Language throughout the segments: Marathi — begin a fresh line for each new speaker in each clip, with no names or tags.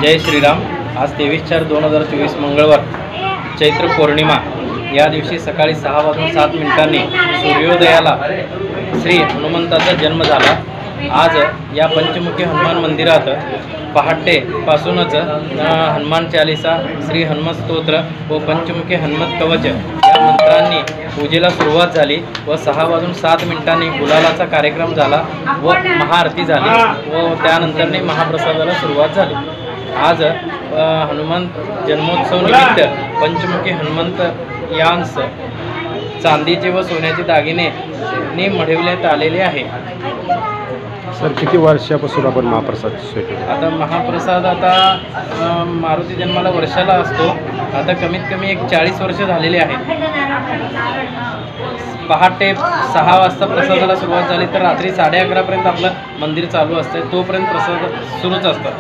जय श्रीराम। आज 23/4/2024 मंगळवार चैत्र पौर्णिमा या दिवशी सकाळी 6:07 सूर्योदयाला श्री हनुमंताचा जन्म झाला। आज या पंचमुखी हनुमान मंदिरात पहाटेपासूनच हनुमान चालीसा, श्री हनुमत स्तोत्र व पंचमुखी हनुमत कवच या मंत्रांनी पूजेला सुरुवात झाली व 6:07 गुलालाचा कार्यक्रम झाला व महाआरती झाली व त्यानंतर महाप्रसादाला सुरुवात झाली। आज हनुमंत जन्मोत्सव निमित्त पंचमुखी हनुमंत यांस चांदीचे व सोन्याचे दागिने मढविण्यात आलेले आहे।
सर किती वर्षापासून आपण महाप्रसाद स्वीकारतो?
आता महाप्रसाद आता मारुती जन्माला वर्षाला असतो। आता कमीत कमी एक 40 वर्ष झालेले आहेत। पहाटे 6 वाजता प्रसादाला सुरुवात झाली तर रात्री 11:30 पर्यंत आपलं मंदिर चालू असते, तोपर्यंत प्रसाद सुरूच असतात।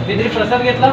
विद्री प्रसाद घेतला